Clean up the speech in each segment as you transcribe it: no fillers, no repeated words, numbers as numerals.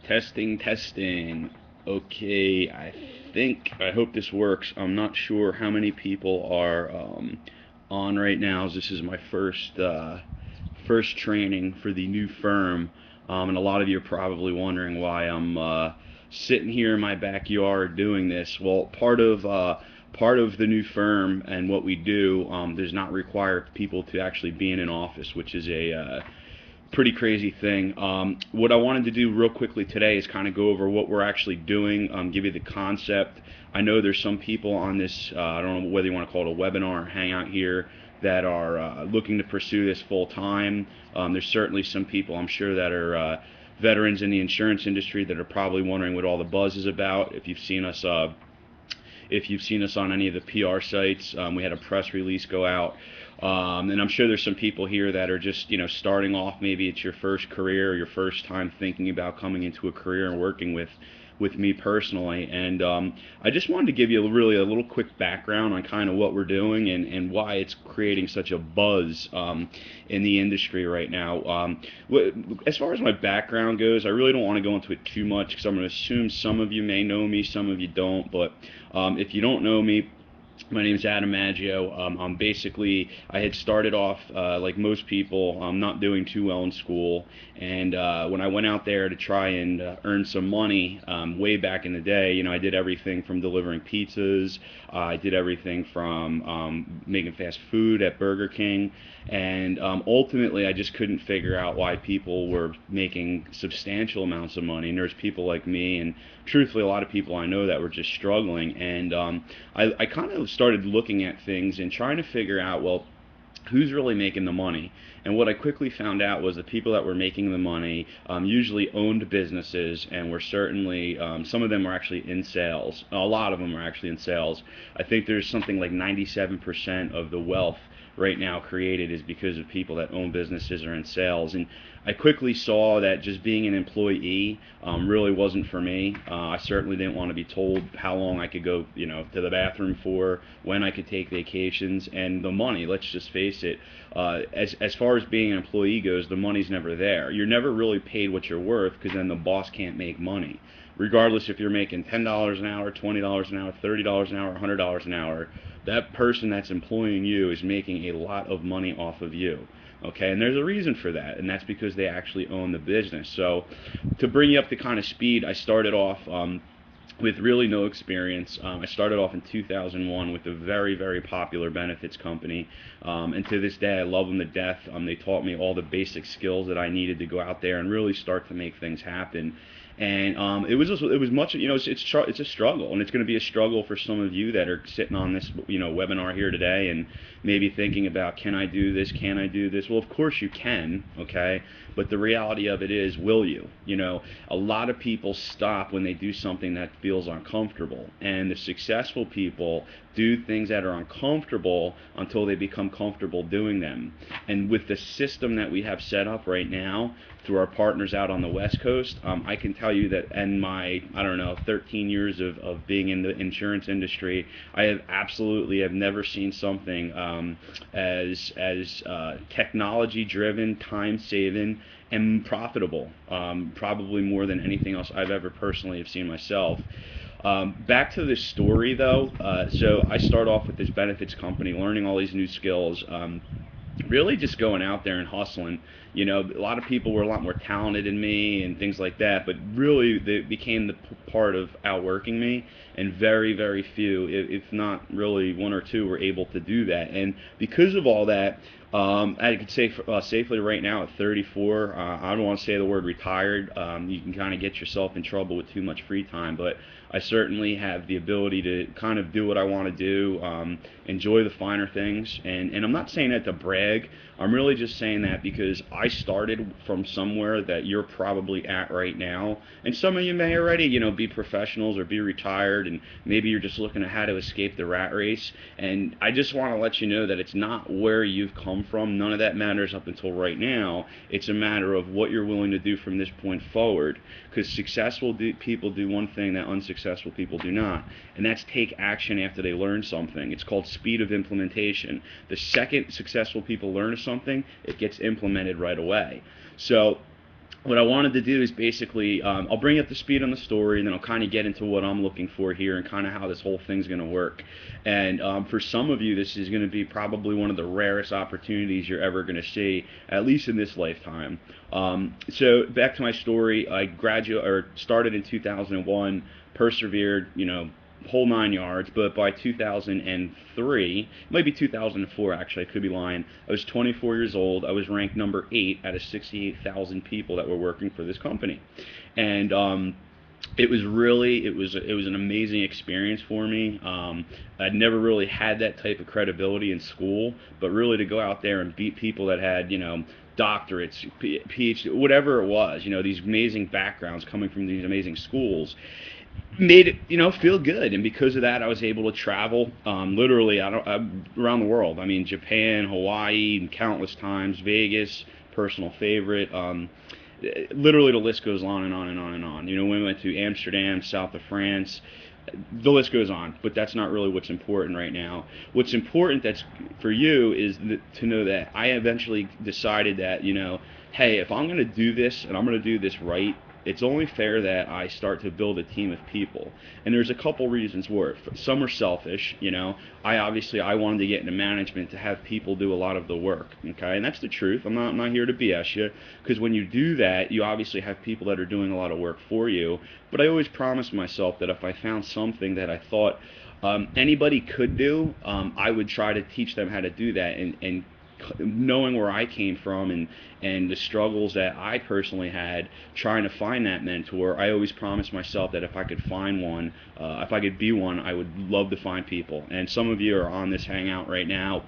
Testing, testing. Okay, I hope this works. I'm not sure how many people are on right now. This is my first training for the new firm, and a lot of you are probably wondering why I'm sitting here in my backyard doing this. Well, part of the new firm and what we do does not require people to actually be in an office, which is a pretty crazy thing. What I wanted to do real quickly today is kind of go over what we're actually doing, give you the concept. I know there's some people on this, I don't know whether you want to call it a webinar or hangout here, that are looking to pursue this full time. There's certainly some people, I'm sure, that are veterans in the insurance industry that are probably wondering what all the buzz is about. If you've seen us on any of the PR sites, we had a press release go out. And I'm sure there's some people here that are just, starting off. Maybe it's your first career or your first time thinking about coming into a career and working with me personally. And I just wanted to give you really a little quick background on kind of what we're doing and why it's creating such a buzz in the industry right now. As far as my background goes, I really don't want to go into it too much because I'm going to assume some of you may know me, some of you don't. But if you don't know me, my name is Maggio. I had started off like most people, not doing too well in school, and when I went out there to try and earn some money, way back in the day, I did everything from delivering pizzas, I did everything from making fast food at Burger King, and ultimately I just couldn't figure out why people were making substantial amounts of money, and there's people like me, and truthfully a lot of people I know that were just struggling, and I kind of started looking at things and trying to figure out, well, who's really making the money? And what I quickly found out was the people that were making the money usually owned businesses and were certainly, some of them were actually in sales. A lot of them were actually in sales. I think there's something like 97% of the wealth right now created is because of people that own businesses or in sales. And I quickly saw that just being an employee really wasn't for me. I certainly didn't want to be told how long I could go, to the bathroom for, when I could take vacations, and the money. Let's just face it. As far as being an employee goes, the money's never there. You're never really paid what you're worth because then the boss can't make money. Regardless if you're making $10 an hour, $20 an hour, $30 an hour, $100 an hour, that person that's employing you is making a lot of money off of you. Okay, and there's a reason for that, and that's because they actually own the business. So to bring you up to kind of speed, I started off with really no experience. I started off in 2001 with a very, very popular benefits company, and to this day I love them to death. They taught me all the basic skills that I needed to go out there and really start to make things happen. And it was much, it's a struggle, and it's going to be a struggle for some of you that are sitting on this webinar here today and maybe thinking about, can I do this, can I do this? Well, of course you can, okay, but the reality of it is, will you? A lot of people stop when they do something that feels uncomfortable, and the successful people do things that are uncomfortable until they become comfortable doing them. And with the system that we have set up right now through our partners out on the West Coast, I can tell you that in my, 13 years of being in the insurance industry, I have never seen something as technology driven, time saving, and profitable, probably more than anything else I've ever personally have seen myself. Back to this story though, so I start off with this benefits company, learning all these new skills, really just going out there and hustling. A lot of people were a lot more talented than me and things like that, but really they became the part of outworking me, and very, very few, if not really one or two, were able to do that. And because of all that, I could say safely right now at 34, I don't want to say the word retired. You can kind of get yourself in trouble with too much free time, but I certainly have the ability to kind of do what I want to do, enjoy the finer things, and I'm not saying that to brag. I'm really just saying that because I started from somewhere that you're probably at right now, and some of you may already, be professionals or be retired, and maybe you're just looking at how to escape the rat race. And I just want to let you know that it's not where you've come from. None of that matters up until right now. It's a matter of what you're willing to do from this point forward, because successful people do one thing that unsuccessful people do not, and that's take action after they learn something. It's called speed of implementation. The second successful people learn something, it gets implemented right away. So what I wanted to do is basically, I'll bring you up to speed on the story, and then I'll kind of get into what I'm looking for here and kind of how this whole thing's going to work. And for some of you, this is going to be probably one of the rarest opportunities you're ever going to see, at least in this lifetime. So back to my story, I started in 2001, persevered, whole 9 yards, but by 2003, maybe 2004 actually, I could be lying, I was 24 years old. I was ranked number 8 out of 68,000 people that were working for this company. And it was an amazing experience for me. I'd never really had that type of credibility in school, but really to go out there and beat people that had, doctorates, PhD, whatever it was, these amazing backgrounds coming from these amazing schools, made it feel good. And because of that, I was able to travel literally around the world. I mean, Japan, Hawaii, countless times, Vegas, personal favorite. Literally the list goes on and on and on and on. We went to Amsterdam, south of France. The list goes on, but that's not really what's important right now. What's important that's for you is to know that I eventually decided that, hey, if I'm going to do this and I'm going to do this right, it's only fair that I start to build a team of people. And there's a couple reasons for it. Some are selfish, I wanted to get into management to have people do a lot of the work, okay? And that's the truth. I'm not here to BS you, because when you do that, you obviously have people that are doing a lot of work for you. But I always promised myself that if I found something that I thought anybody could do, I would try to teach them how to do that. And knowing where I came from and the struggles that I personally had trying to find that mentor, I always promised myself that if I could find one, if I could be one, I would love to find people. And some of you are on this hangout right now,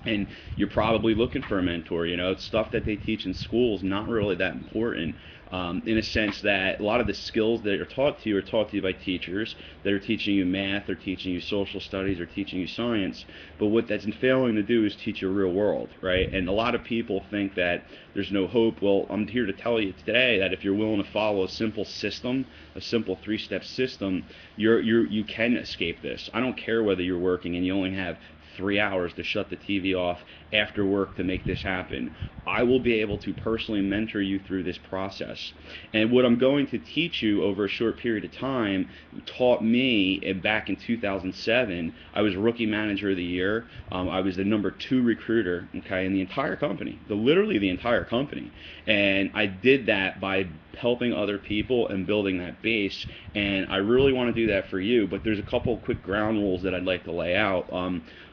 and you're probably looking for a mentor. It's stuff that they teach in school is not really that important. In a sense that a lot of the skills that are taught to you by teachers that are teaching you math, or teaching you social studies, or teaching you science. But what that's failing to do is teach you real world, right? And a lot of people think that there's no hope. Well, I'm here to tell you today that if you're willing to follow a simple system, a simple 3-step system, you can escape this. I don't care whether you're working and you only have 3 hours to shut the TV off after work to make this happen. I will be able to personally mentor you through this process. And what I'm going to teach you over a short period of time taught me back in 2007. I was Rookie Manager of the Year. I was the number 2 recruiter, okay, in the entire company, literally the entire company. And I did that by helping other people and building that base. And I really want to do that for you, but there's a couple of quick ground rules that I'd like to lay out.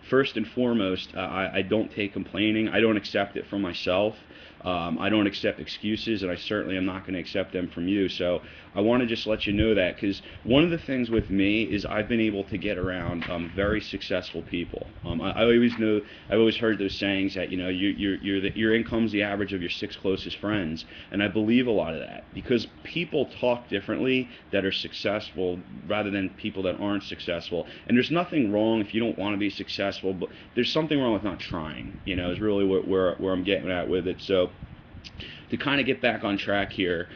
First and foremost, I don't take complaining. I don't accept it from myself. I don't accept excuses, and I certainly am not going to accept them from you. So I want to just let you know that, because one of the things with me is I've been able to get around very successful people. I always know, I've always heard those sayings that your income's the average of your 6 closest friends, and I believe a lot of that, because people talk differently that are successful rather than people that aren't successful. And there's nothing wrong if you don't want to be successful, but there's something wrong with not trying. Is really where I'm getting at with it. So to kind of get back on track here,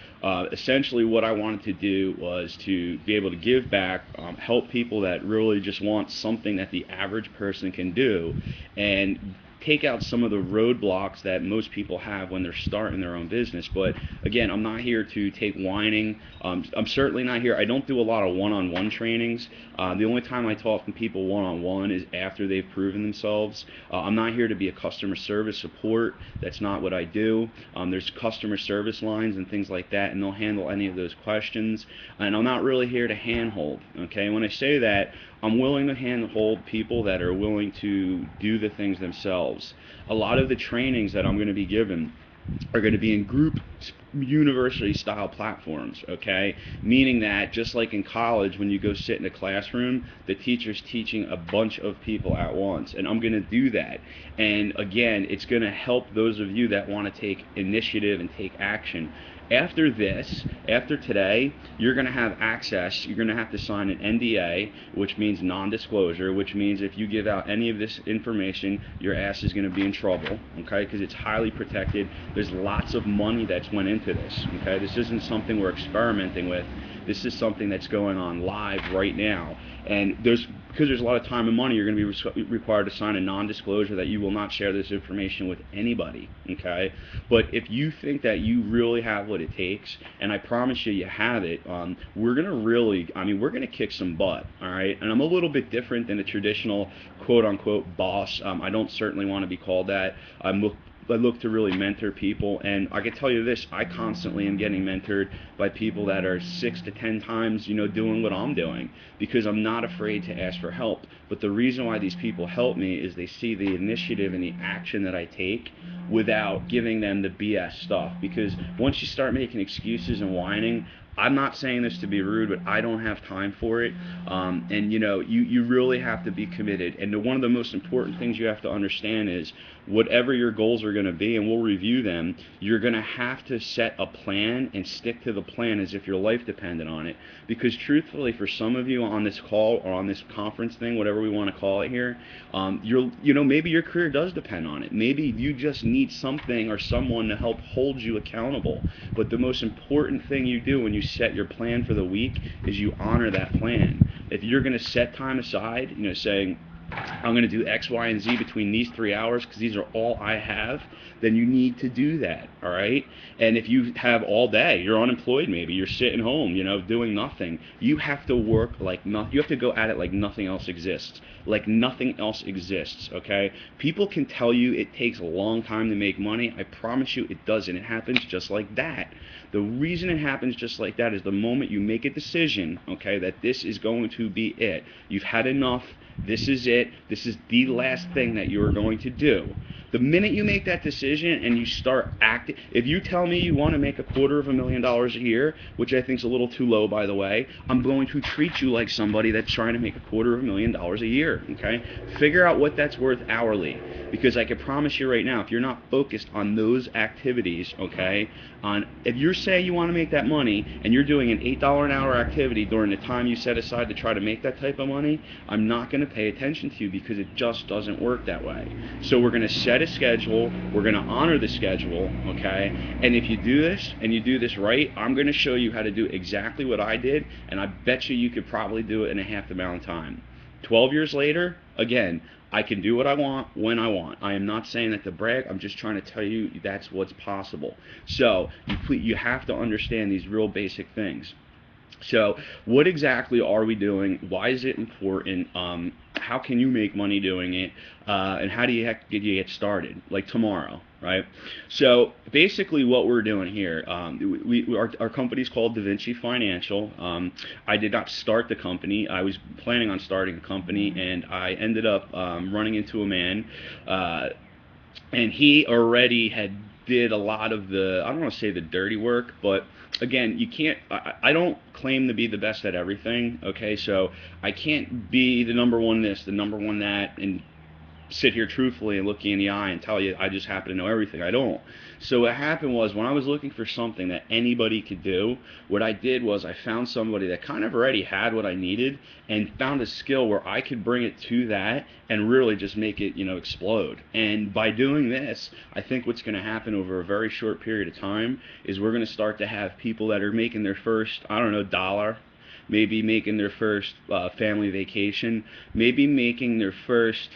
essentially what I wanted to do was to be able to give back, help people that really just want something that the average person can do, and take out some of the roadblocks that most people have when they're starting their own business. But again, I'm not here to take whining. I'm certainly not here. I don't do a lot of one-on-one trainings. The only time I talk to people one-on-one is after they've proven themselves. I'm not here to be a customer service support. That's not what I do. There's customer service lines and things like that, and they'll handle any of those questions. And I'm not really here to handhold. Okay, when I say that, I'm willing to handhold people that are willing to do the things themselves. A lot of the trainings that I'm going to be given are going to be in group university style platforms, okay? Meaning that just like in college, when you go sit in a classroom, the teacher's teaching a bunch of people at once, and I'm going to do that. And again, it's going to help those of you that want to take initiative and take action. After this, after today, you're going to have access. You're going to have to sign an NDA, which means non-disclosure, which means if you give out any of this information, your ass is going to be in trouble, okay, because it's highly protected. There's lots of money that's went into this, okay? This isn't something we're experimenting with. This is something that's going on live right now. And because there's a lot of time and money, you're going to be required to sign a non-disclosure that you will not share this information with anybody, okay? But if you think that you really have what it takes, and I promise you, you have it, we're going to really, I mean, we're going to kick some butt, all right? And I'm a little bit different than a traditional quote-unquote boss. I don't certainly want to be called that. I look to really mentor people, and I can tell you this, I constantly am getting mentored by people that are 6 to 10 times, doing what I'm doing, because I'm not afraid to ask for help. But the reason why these people help me is they see the initiative and the action that I take without giving them the BS stuff, because once you start making excuses and whining, I'm not saying this to be rude, but I don't have time for it. And you really have to be committed. And one of the most important things you have to understand is whatever your goals are going to be, and we'll review them, you're going to have to set a plan and stick to the plan as if your life depended on it. Because truthfully, for some of you on this call or on this conference thing, whatever we want to call it here, maybe your career does depend on it. Maybe you just need something or someone to help hold you accountable. But the most important thing you do when you set your plan for the week is you honor that plan. If you're going to set time aside, saying, I'm going to do X, Y, and Z between these 3 hours because these are all I have, then you need to do that, all right? And if you have all day, you're unemployed maybe, you're sitting home, doing nothing, you have to work like nothing. You have to go at it like nothing else exists. Like nothing else exists, okay? People can tell you it takes a long time to make money. I promise you it doesn't. It happens just like that. The reason it happens just like that is the moment you make a decision, okay, that this is going to be it. You've had enough. This is it. This is the last thing that you are going to do. The minute you make that decision and you start acting, if you tell me you want to make $250,000 a year, which I think is a little too low, by the way, I'm going to treat you like somebody that's trying to make $250,000 a year, okay? Figure out what that's worth hourly, because I can promise you right now, if you're not focused on those activities, okay, if you're saying you want to make that money and you're doing an $8 an hour activity during the time you set aside to try to make that type of money, I'm not going to pay attention to you because it just doesn't work that way. So we're going to set a schedule, we're going to honor the schedule, okay? And if you do this, and you do this right, I'm going to show you how to do exactly what I did, and I bet you could probably do it in a half the amount of time. 12 years later, again, I can do what I want when I want. I am not saying that to brag. I'm just trying to tell you that's what's possible. So you have to understand these real basic things. So what exactly are we doing? Why is it important? How can you make money doing it? And how do you get started? Like tomorrow, right? So basically what we're doing here, our company's called Da Vinci Financial. I did not start the company. I was planning on starting a company, and I ended up running into a man, and he already had did a lot of the, I don't want to say the dirty work, but again, you can't, I don't claim to be the best at everything, okay, so I can't be the number one this, the number one that, and sit here truthfully and look you in the eye and tell you I just happen to know everything. I don't. So what happened was, when I was looking for something that anybody could do, what I did was I found somebody that kind of already had what I needed and found a skill where I could bring it to that and really just make it, explode. And by doing this, I think what's going to happen over a very short period of time is we're going to start to have people that are making their first, I don't know, dollar, maybe making their first family vacation, maybe making their first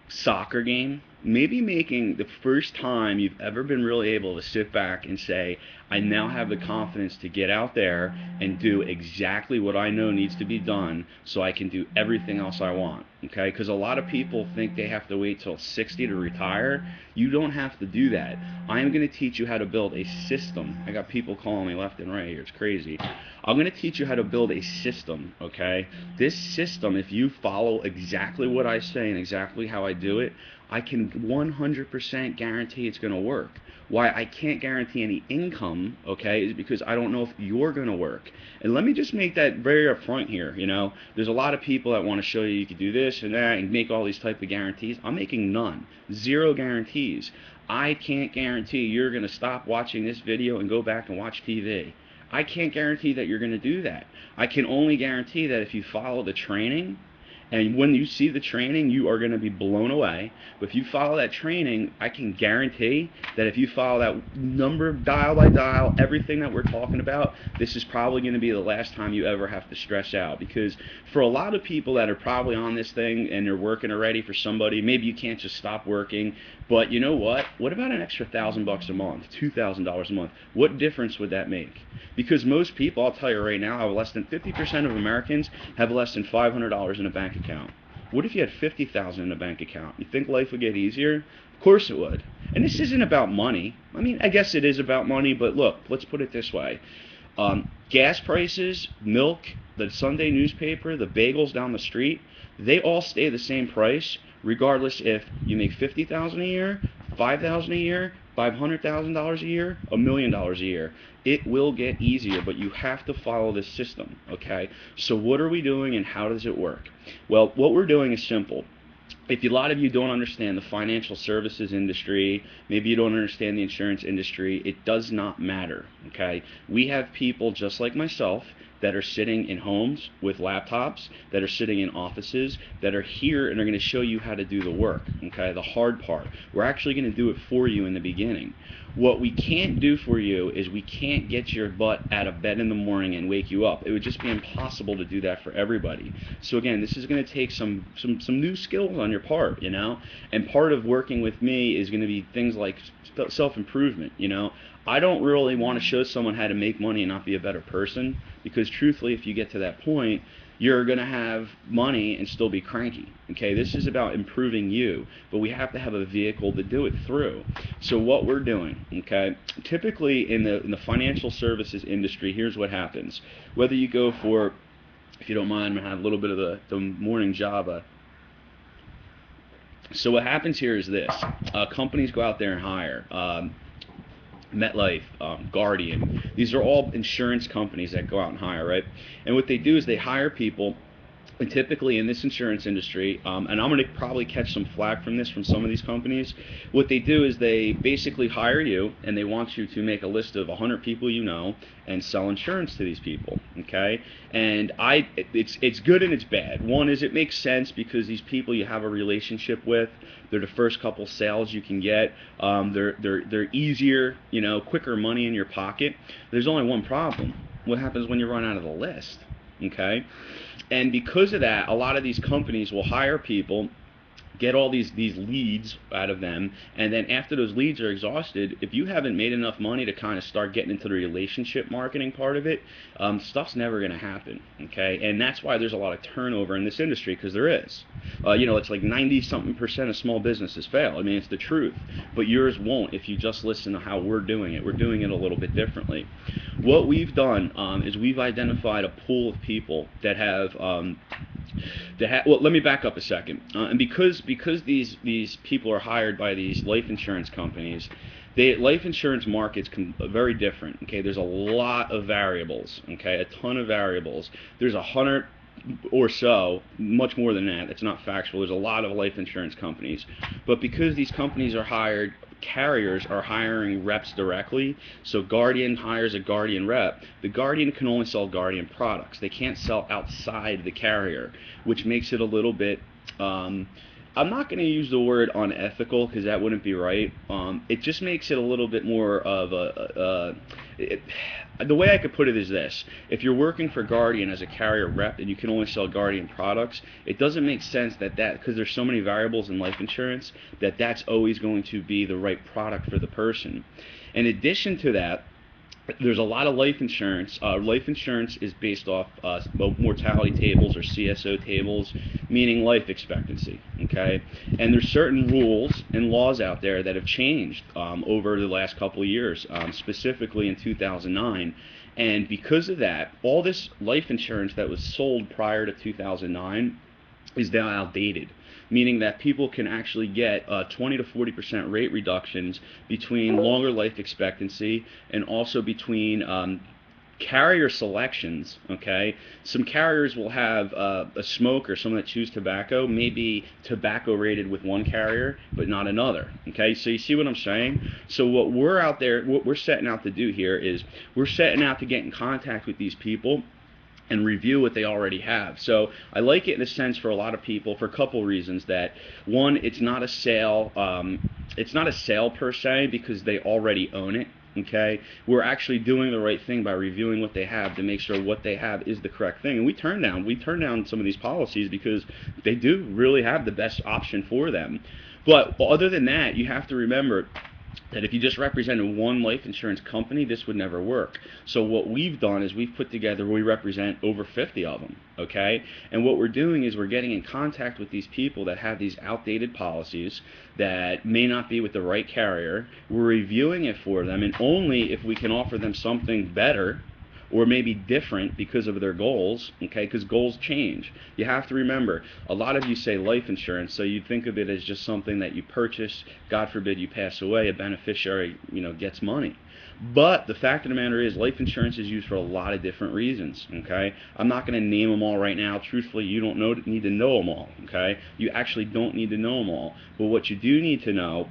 soccer game, maybe making the first time you've ever been really able to sit back and say, I now have the confidence to get out there and do exactly what I know needs to be done so I can do everything else I want, okay? Because a lot of people think they have to wait till 60 to retire. You don't have to do that. I am going to teach you how to build a system. I got people calling me left and right here. It's crazy. I'm going to teach you how to build a system, okay? This system, if you follow exactly what I say and exactly how I do it, I can 100% guarantee it's going to work. Why I can't guarantee any income, okay, is because I don't know if you're going to work. And let me just make that very upfront here, There's a lot of people that want to show you can do this and that and make all these type of guarantees. I'm making none. Zero guarantees. I can't guarantee you're going to stop watching this video and go back and watch TV. I can't guarantee that you're going to do that. I can only guarantee that if you follow the training And when you see the training, you are going to be blown away. But if you follow that training, I can guarantee that if you follow that number, dial by dial, everything that we're talking about, this is probably going to be the last time you ever have to stress out. Because for a lot of people that are probably on this thing and they're working already for somebody, maybe you can't just stop working. But you know what? What about an extra $1,000 a month, $2,000 a month? What difference would that make? Because most people, I'll tell you right now, have less than 50% of Americans have less than $500 in a bank account. What if you had 50,000 in a bank account? You think life would get easier? Of course it would. And this isn't about money. I mean, I guess it is about money, but look, let's put it this way. Gas prices, milk, the Sunday newspaper, the bagels down the street, they all stay the same price, regardless if you make $50,000 a year, $5,000 a year, $500,000 a year, $1,000,000 a year. It will get easier, but you have to follow this system, okay? So what are we doing and how does it work? Well, what we're doing is simple. If a lot of you don't understand the financial services industry, maybe you don't understand the insurance industry, it does not matter, okay? We have people just like myself that are sitting in homes with laptops, that are sitting in offices, that are here and are going to show you how to do the work, okay, the hard part. We're actually going to do it for you in the beginning. What we can't do for you is we can't get your butt out of bed in the morning and wake you up. It would just be impossible to do that for everybody. So again, this is going to take some new skills on your part, you know, and part of working with me is going to be things like self-improvement, you know. I don't really want to show someone how to make money and not be a better person, because truthfully, if you get to that point, you're going to have money and still be cranky. Okay, this is about improving you, but we have to have a vehicle to do it through. So what we're doing, okay, typically in the financial services industry, here's what happens. Whether you go for, if you don't mind, I'm going to have a little bit of the morning Java. So what happens here is this. Companies go out there and hire MetLife, Guardian. These are all insurance companies that go out and hire, right? And what they do is they hire people, and typically in this insurance industry, and I'm going to probably catch some flack from this from some of these companies, what they do is they basically hire you and they want you to make a list of 100 people you know and sell insurance to these people, okay? And it's good and it's bad. One is it makes sense because these people you have a relationship with, they're the first couple sales you can get. They're easier, you know, quicker money in your pocket. There's only one problem. What happens when you run out of the list? Okay? And because of that, a lot of these companies will hire people, get all these leads out of them, and then after those leads are exhausted, if you haven't made enough money to kind of start getting into the relationship marketing part of it, stuff's never going to happen, okay? And that's why there's a lot of turnover in this industry, because there is. You know, it's like 90-something% of small businesses fail. I mean, it's the truth. But yours won't if you just listen to how we're doing it. We're doing it a little bit differently. What we've done is we've identified a pool of people that have well, let me back up a second. And because these people are hired by these life insurance companies, life insurance markets are very different. Okay, there's a lot of variables. Okay, a ton of variables. There's 100 or so, much more than that. It's not factual. There's a lot of life insurance companies, but because these companies are hired, carriers are hiring reps directly. So Guardian hires a Guardian rep. The Guardian can only sell Guardian products. They can't sell outside the carrier, which makes it a little bit, I'm not going to use the word unethical because that wouldn't be right. It just makes it a little bit more of the way I could put it is this. If you're working for Guardian as a carrier rep and you can only sell Guardian products, it doesn't make sense that because there's so many variables in life insurance, that's always going to be the right product for the person. In addition to that, there's a lot of life insurance. Life insurance is based off mortality tables or CSO tables, meaning life expectancy. Okay, and there's certain rules and laws out there that have changed over the last couple of years, specifically in 2009. And because of that, all this life insurance that was sold prior to 2009 is now outdated, meaning that people can actually get 20 to 40% rate reductions between longer life expectancy and also between carrier selections. Okay, some carriers will have a smoker, someone that chews tobacco, maybe tobacco rated with one carrier but not another. Okay, so you see what I'm saying? So what we're setting out to do here is we're setting out to get in contact with these people and review what they already have. So I like it in a sense for a lot of people for a couple reasons. That one, it's not a sale. It's not a sale per se because they already own it. Okay, we're actually doing the right thing by reviewing what they have to make sure what they have is the correct thing. And we turn down some of these policies because they do really have the best option for them. But other than that, you have to remember that if you just represented one life insurance company, this would never work. So what we've done is we've put together, we represent over 50 of them, okay? And what we're doing is we're getting in contact with these people that have these outdated policies that may not be with the right carrier. We're reviewing it for them, and only if we can offer them something better or maybe different because of their goals, okay? Because goals change. You have to remember, a lot of you say life insurance, so you think of it as just something that you purchase. God forbid you pass away, a beneficiary, gets money. But the fact of the matter is, life insurance is used for a lot of different reasons, okay? I'm not going to name them all right now. Truthfully, you don't need to know them all, okay? You actually don't need to know them all. But what you do need to know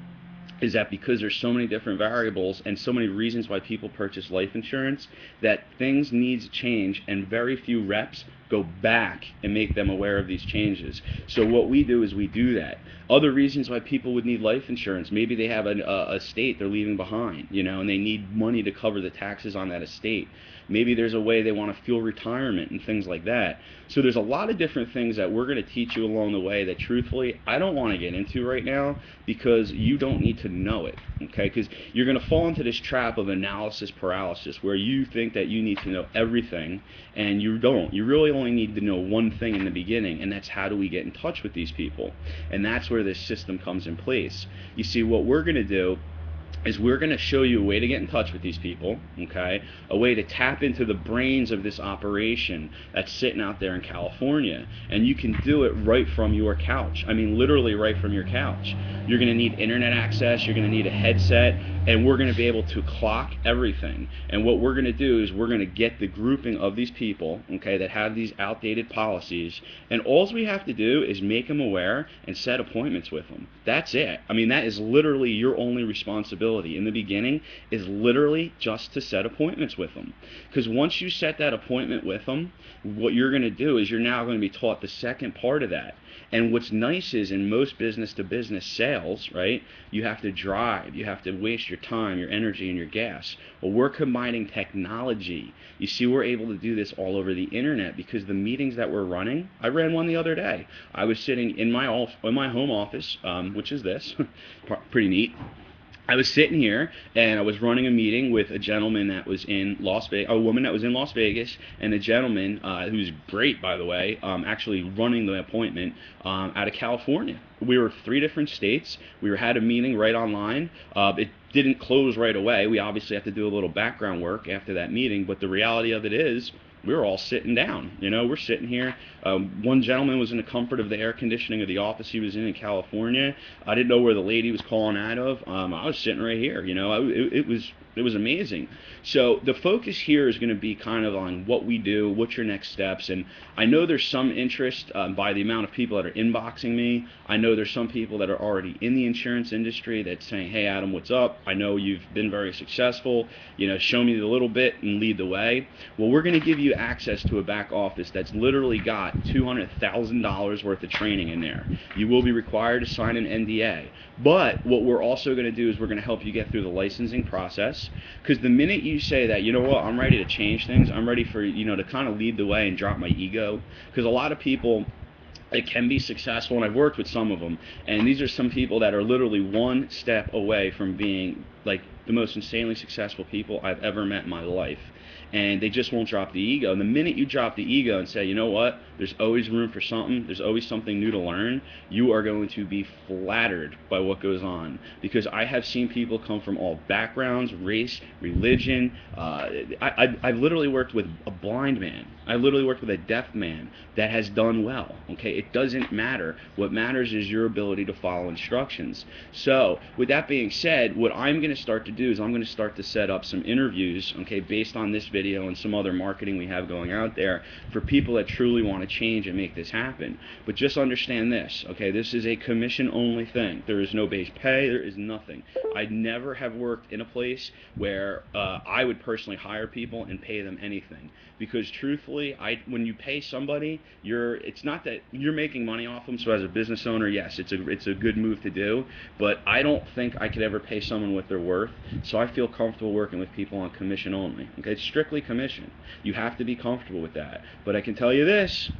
is that because there's so many different variables and so many reasons why people purchase life insurance, that things need to change, and very few reps go back and make them aware of these changes. So what we do is we do that. Other reasons why people would need life insurance, maybe they have a estate they're leaving behind, and they need money to cover the taxes on that estate. Maybe there's a way they want to fuel retirement and things like that. So there's a lot of different things that we're going to teach you along the way that truthfully I don't want to get into right now because you don't need to know it, okay? Because you're going to fall into this trap of analysis paralysis where you think that you need to know everything, and you don't. You really only need to know one thing in the beginning, and that's how do we get in touch with these people. And that's where this system comes in place. You see, what we're going to do is we're going to show you a way to get in touch with these people, okay? A way to tap into the brains of this operation that's sitting out there in California. And you can do it right from your couch. I mean, literally right from your couch. You're going to need internet access, you're going to need a headset, and we're going to be able to clock everything. And what we're going to do is we're going to get the grouping of these people, okay, that have these outdated policies, and all we have to do is make them aware and set appointments with them. That's it. I mean, that is literally your only responsibility in the beginning, is literally just to set appointments with them. Because once you set that appointment with them, what you're going to do is you're now going to be taught the second part of that. And what's nice is in most business-to-business sales, right, you have to drive, you have to waste your time, your energy, and your gas. Well, we're combining technology. You see, we're able to do this all over the internet because the meetings that we're running, I ran one the other day. I was sitting in my home office, which is this, pretty neat. I was sitting here and I was running a meeting with a gentleman that was in Las Vegas, a woman that was in Las Vegas, and a gentleman who's great, by the way, actually running the appointment out of California. We were 3 different states. We had a meeting right online. It didn't close right away. We obviously have to do a little background work after that meeting, but the reality of it is, we were all sitting down. We're sitting here. One gentleman was in the comfort of the air conditioning of the office he was in California. I didn't know where the lady was calling out of. I was sitting right here. It was amazing. So the focus here is going to be kind of on what we do, what's your next steps, and I know there's some interest by the amount of people that are inboxing me. I know there's some people that are already in the insurance industry that's saying, hey Adam, what's up? I know you've been very successful. Show me the little bit and lead the way. Well, we're going to give you access to a back office that's literally got $200,000 worth of training in there. You will be required to sign an NDA. But what we're also going to do is we're going to help you get through the licensing process, because the minute you say that, I'm ready to change things, I'm ready for, to kind of lead the way and drop my ego, because a lot of people, it can be successful, and I've worked with some of them, and these are some people that are literally one step away from being like the most insanely successful people I've ever met in my life. And they just won't drop the ego. And the minute you drop the ego and say, you know what, there's always room for something, there's always something new to learn, you are going to be flattered by what goes on. Because I have seen people come from all backgrounds, race, religion. I've literally worked with a blind man. I literally worked with a deaf man that has done well. Okay, it doesn't matter. What matters is your ability to follow instructions. So, with that being said, what I'm going to start to do is I'm going to start to set up some interviews, okay, based on this video and some other marketing we have going out there for people that truly want to change and make this happen. But just understand this, okay? This is a commission-only thing. There is no base pay. There is nothing. I never have worked in a place where I would personally hire people and pay them anything, because truthfully, when you pay somebody, it's not that you're making money off them. So as a business owner, yes, it's a good move to do, but I don't think I could ever pay someone what they're worth. So I feel comfortable working with people on commission only. Okay, it's strictly commission. You have to be comfortable with that. But I can tell you this: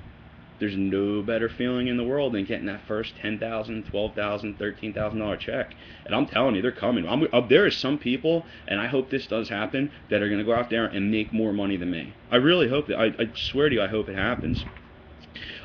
there's no better feeling in the world than getting that first $10,000, $12,000, $13,000 check. And I'm telling you, they're coming. There are some people, and I hope this does happen, that are going to go out there and make more money than me. I really hope that. I swear to you, I hope it happens.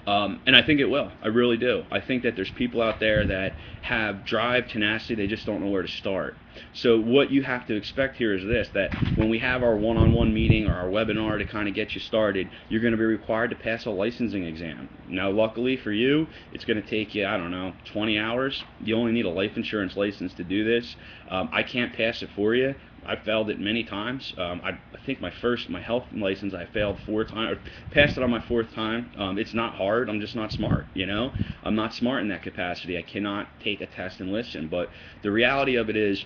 And I think it will. I really do. I think that there's people out there that have drive, tenacity, they just don't know where to start. So what you have to expect here is this, that when we have our one-on-one meeting or our webinar to kind of get you started, you're going to be required to pass a licensing exam. Now, luckily for you, it's going to take you, I don't know, 20 hours. You only need a life insurance license to do this. I can't pass it for you. I failed it many times. I think my health license, I failed 4 times, or passed it on my 4th time. It's not hard. I'm just not smart, you know? I'm not smart in that capacity. I cannot take a test and listen. But the reality of it is,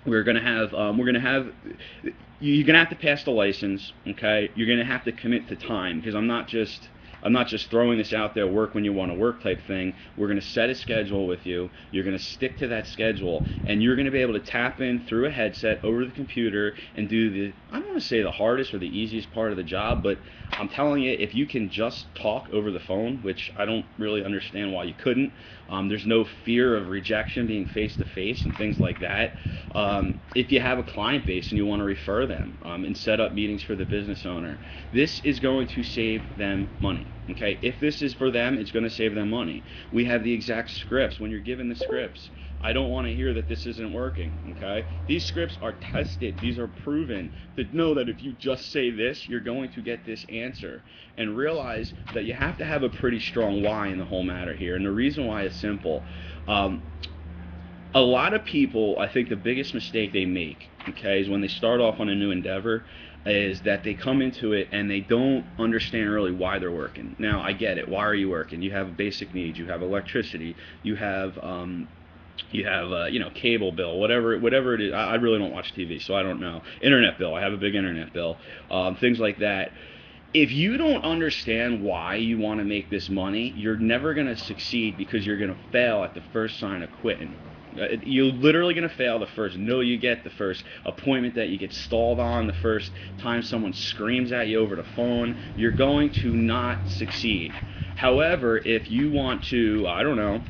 you're gonna have to pass the license, okay? You're gonna have to commit to time, because I'm not just throwing this out there, work when you want to work type thing. We're going to set a schedule with you. You're going to stick to that schedule, and you're going to be able to tap in through a headset over the computer and do I don't want to say the hardest or the easiest part of the job, but I'm telling you, if you can just talk over the phone, which I don't really understand why you couldn't, there's no fear of rejection being face-to-face and things like that. If you have a client base and you want to refer them and set up meetings for the business owner, this is going to save them money. Okay, if this is for them, it's going to save them money. We have the exact scripts. When you're given the scripts, I don't want to hear that this isn't working. Okay, these scripts are tested. These are proven to know that if you just say this, you're going to get this answer. And realize that you have to have a pretty strong why in the whole matter here. And the reason why is simple. A lot of people, I think the biggest mistake they make, okay, is when they start off on a new endeavor, is that they come into it and they don't understand really why they're working. Now, I get it. Why are you working? You have basic needs. You have electricity. You have cable bill, whatever it is. I really don't watch TV, so I don't know. Internet bill. I have a big internet bill. Things like that. If you don't understand why you want to make this money, you're never going to succeed, because you're going to fail at the first sign of quitting. You're literally going to fail the first no you get, the first appointment that you get stalled on, the first time someone screams at you over the phone. You're going to not succeed. However, if you want to, I don't know,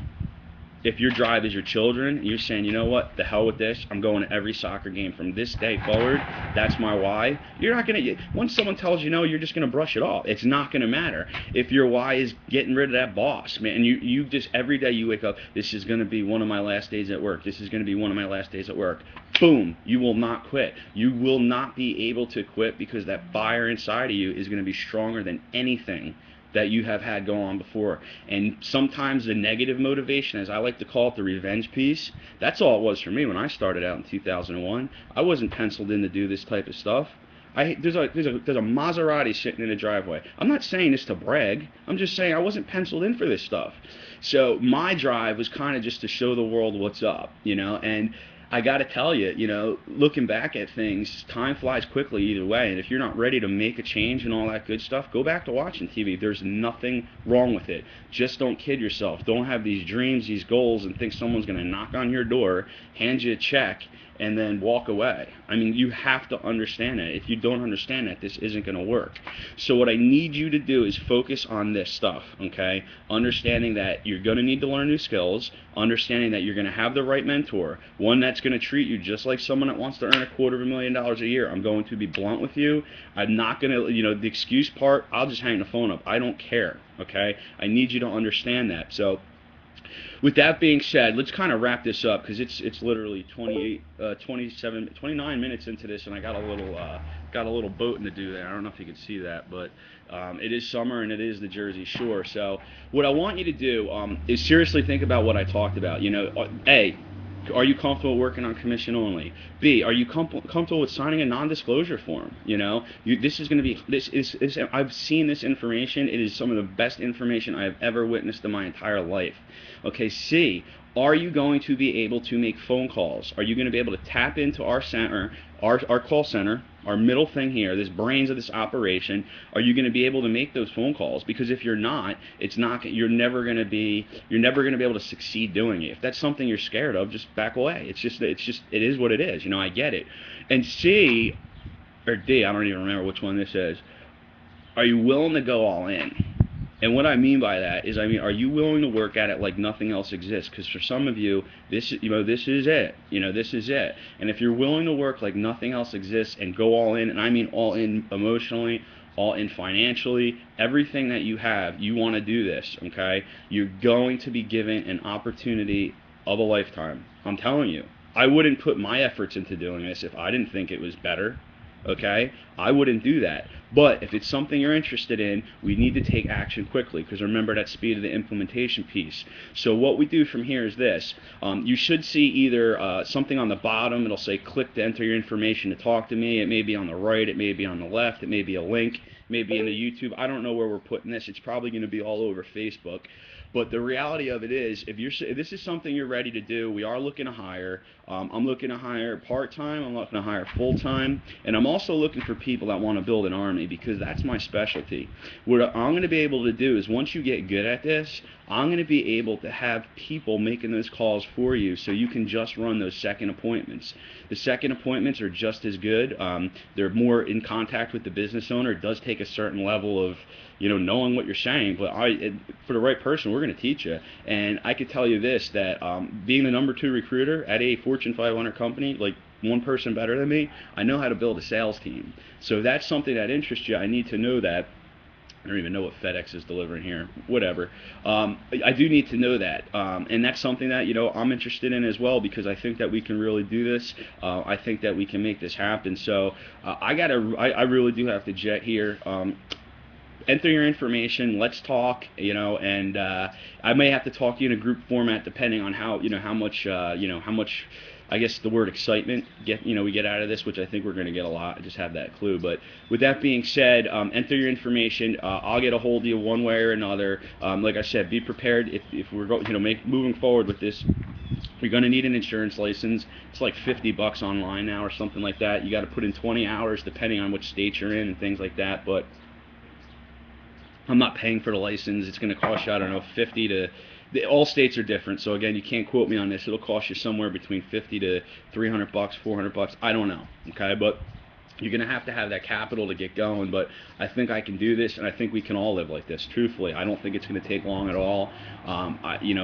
if your drive is your children, and you're saying, you know what, the hell with this, I'm going to every soccer game from this day forward, that's my why, you're not going to, once someone tells you no, you're just going to brush it off. It's not going to matter. If your why is getting rid of that boss, man, and you just, every day you wake up, this is going to be one of my last days at work, this is going to be one of my last days at work, boom, you will not quit. You will not be able to quit, because that fire inside of you is going to be stronger than anything that you have had go on before. And sometimes the negative motivation, as I like to call it, the revenge piece, that's all it was for me when I started out in 2001. I wasn't penciled in to do this type of stuff. There's a Maserati sitting in the driveway. I'm not saying this to brag. I'm just saying I wasn't penciled in for this stuff. So my drive was kind of just to show the world what's up, you know. And I got to tell you, you know, looking back at things, time flies quickly either way. And if you're not ready to make a change and all that good stuff, go back to watching TV. There's nothing wrong with it. Just don't kid yourself. Don't have these dreams, these goals, and think someone's going to knock on your door, hand you a check, and then walk away. I mean, you have to understand that. If you don't understand that, this isn't going to work. So what I need you to do is focus on this stuff, okay? Understanding that you're going to need to learn new skills, understanding that you're going to have the right mentor, one that's going to treat you just like someone that wants to earn $250,000 a year. I'm going to be blunt with you. I'm not going to, you know, the excuse part, I'll just hang the phone up. I don't care, okay? I need you to understand that. So with that being said, let's kind of wrap this up, because it's literally 29 minutes into this, and I got a little boating to do there. I don't know if you can see that, but it is summer and it is the Jersey Shore. So what I want you to do is seriously think about what I talked about. You know, Are you comfortable working on commission only? B, are you comfortable with signing a non-disclosure form? This is going to be this. I've seen this information. It is some of the best information I have ever witnessed in my entire life. Okay. C, are you going to be able to make phone calls? Are you going to be able to tap into our center, our call center, our middle thing here, this brains of this operation? Are you going to be able to make those phone calls? Because if you're not, you're never going to be able to succeed doing it. If that's something you're scared of, just back away. It is what it is. I get it. And C or D, I don't even remember which one this is. Are you willing to go all in? And what I mean by that is, are you willing to work at it like nothing else exists? Because for some of you, this is it. This is it. And if you're willing to work like nothing else exists and go all in, and I mean all in emotionally, all in financially, everything that you have, you want to do this, okay? You're going to be given an opportunity of a lifetime. I'm telling you. I wouldn't put my efforts into doing this if I didn't think it was better. Okay, I wouldn't do that. But if it's something you're interested in, we need to take action quickly, because remember that speed of the implementation piece. So what we do from here is this. You should see either something on the bottom. It'll say click to enter your information to talk to me. It may be on the right. It may be on the left. It may be a link. It may be in the YouTube. I don't know where we're putting this. It's probably going to be all over Facebook. But the reality of it is, if this is something you're ready to do, we are looking to hire. I'm looking to hire part-time. I'm looking to hire full-time. And I'm also looking for people that want to build an army, because that's my specialty. What I'm going to be able to do is, once you get good at this, I'm going to be able to have people making those calls for you, so you can just run those second appointments. The second appointments are just as good. They're more in contact with the business owner. It does take a certain level of knowing what you're saying, but for the right person, we're going to teach you. And I could tell you this, that being the number 2 recruiter at a Fortune 500 company, like one person better than me, I know how to build a sales team. So if that's something that interests you, I need to know that. I don't even know what FedEx is delivering here. Whatever. I do need to know that, and that's something that I'm interested in as well, because I think that we can really do this. I think that we can make this happen. So I really do have to jet here. Enter your information. Let's talk. And I may have to talk to you in a group format, depending on how much I guess the word excitement we get out of this, which I think we're going to get a lot. I just have that clue. But with that being said, enter your information. I'll get a hold of you one way or another. Like I said, be prepared if we're moving forward with this. You're going to need an insurance license. It's like $50 online now or something like that. You got to put in 20 hours depending on which state you're in and things like that. But I'm not paying for the license. It's going to cost you, I don't know, 50 to... all states are different, so again, you can't quote me on this. It'll cost you somewhere between 50 to 300 bucks, 400 bucks. I don't know, okay? But you're going to have that capital to get going. But I think I can do this, and I think we can all live like this. Truthfully, I don't think it's going to take long at all.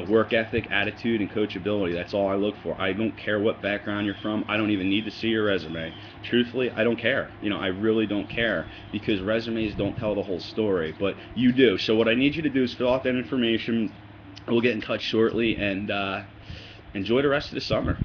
Work ethic, attitude, and coachability, that's all I look for. I don't care what background you're from. I don't even need to see your resume. Truthfully, I don't care. I really don't care, because resumes don't tell the whole story, but you do. So what I need you to do is fill out that information. We'll get in touch shortly, and enjoy the rest of the summer.